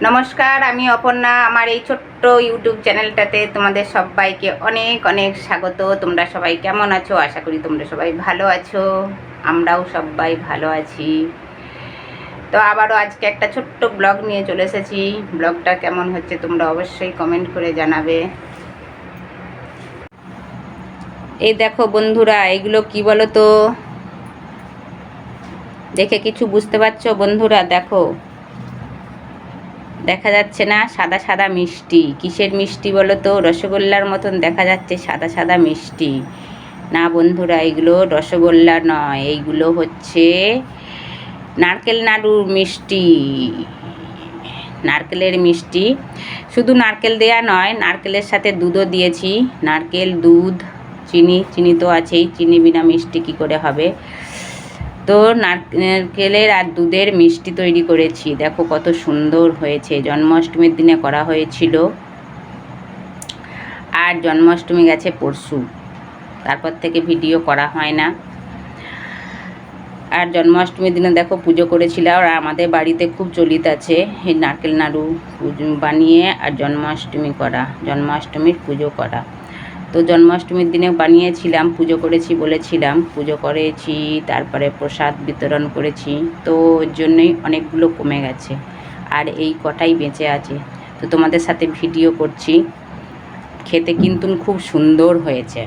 নমস্কার, আমি অপর্ণা। আমার এই ছোট্ট ইউটিউব চ্যানেলটাতে তোমাদের সবাইকে অনেক অনেক স্বাগত। তোমরা সবাই কেমন আছো? আশা করি তোমরা সবাই ভালো আছো। আমরাও সবাই ভালো আছি। তো আবারও আজকে একটা ছোট্ট ব্লগ নিয়ে চলে এসেছি। ব্লগটা কেমন হচ্ছে তোমরা অবশ্যই কমেন্ট করে জানাবে। এই দেখো বন্ধুরা, এগুলো কি বলো তো? দেখে কিছু বুঝতে পারছো বন্ধুরা? দেখো, দেখা যাচ্ছে না? সাদা সাদা মিষ্টি। কিসের মিষ্টি বলো তো? রসগোল্লার মতন দেখা যাচ্ছে সাদা সাদা মিষ্টি। না বন্ধুরা, এগুলো রসগোল্লা নয়, এইগুলো হচ্ছে নারকেল নাড়ুর মিষ্টি। নারকেলের মিষ্টি, শুধু নারকেল দেয়া নয়, নারকেলের সাথে দুধও দিয়েছি। নারকেল, দুধ, চিনি। চিনি তো আছেই, চিনি বিনা মিষ্টি কী করে হবে? তো নারকেলের আর দুধের মিষ্টি তৈরি করেছি। দেখো কত সুন্দর হয়েছে। জন্মাষ্টমীর দিনে করা হয়েছিল, আর জন্মাষ্টমী গেছে পরশু। তারপর থেকে ভিডিও করা হয় না। আর জন্মাষ্টমীর দিনে দেখো পুজো করেছিল। আর আমাদের বাড়িতে খুব চলিত আছে এই নারকেল নাড়ু বানিয়ে আর জন্মাষ্টমী করা, জন্মাষ্টমীর পুজো করা। তো জন্মাষ্টমীর দিনে বানিয়েছিলাম, পুজো করেছি বলেছিলাম, পুজো করেছি, তারপরে প্রসাদ বিতরণ করেছি। তো ওর জন্যই অনেকগুলো কমে গেছে, আর এই কটাই বেঁচে আছে। তো তোমাদের সাথে ভিডিও করছি। খেতে কিন্তু খুব সুন্দর হয়েছে।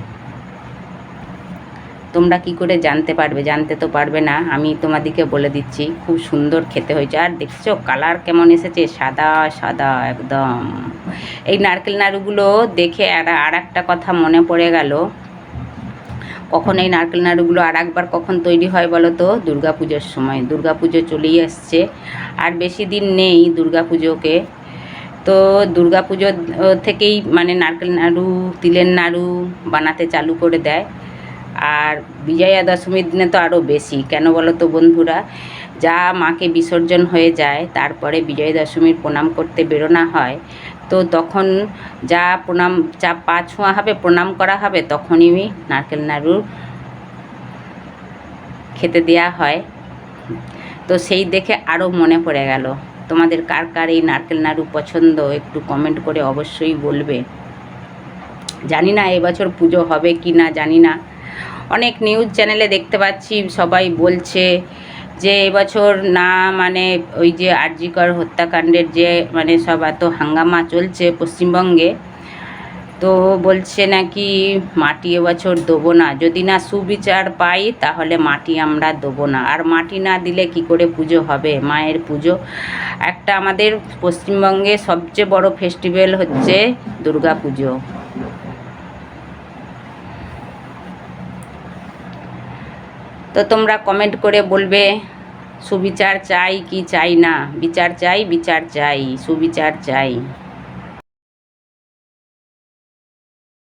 তোমরা কি করে জানতে পারবে? জানতে তো পারবে না, আমি তোমাদেরকে বলে দিচ্ছি। খুব সুন্দর খেতে হয়েছে। আর দেখছো কালার কেমন এসেছে? সাদা সাদা একদম। এই নারকেল নাড়ুগুলো দেখে আর একটা কথা মনে পড়ে গেল। কখন এই নারকেল নাড়ুগুলো আর একবার কখন তৈরি হয় বলো তো? দুর্গা পুজোর সময়। দুর্গা পুজো চলেই আসছে, আর বেশি দিন নেই দুর্গা পুজোকে। তো দুর্গা পুজো থেকেই মানে নারকেল নাড়ু, তিলের নাড়ু বানাতে চালু করে দেয়। আর বিজয়া দশমীর দিনে তো আরও বেশি। কেন বলো তো বন্ধুরা? যা মাকে বিসর্জন হয়ে যায়, তারপরে বিজয়া দশমীর প্রণাম করতে বেরোনো হয়। তো তখন যা প্রণাম, যা পা ছোঁয়া হবে, প্রণাম করা হবে, তখনই নারকেল নাড়ু খেতে দেওয়া হয়। তো সেই দেখে আরও মনে পড়ে গেল। তোমাদের কার কার এই নারকেল নাড়ু পছন্দ একটু কমেন্ট করে অবশ্যই বলবে। জানি না এবছর পুজো হবে কি না, জানি না। অনেক নিউজ চ্যানেলে দেখতে পাচ্ছি সবাই বলছে যে এবছর না, মানে ওই যে আরজিকর হত্যাকাণ্ডের যে মানে সব এত হাঙ্গামা চলছে পশ্চিমবঙ্গে, তো বলছে নাকি মাটি এবছর দেবো না। যদি না সুবিচার পাই তাহলে মাটি আমরা দেবো না। আর মাটি না দিলে কি করে পুজো হবে? মায়ের পুজো একটা আমাদের পশ্চিমবঙ্গে সবচেয়ে বড় ফেস্টিভ্যাল হচ্ছে দুর্গা পুজো। তো তোমরা কমেন্ট করে বলবে সুবিচার চাই কি চাই না। বিচার চাই, বিচার চাই, সুবিচার চাই।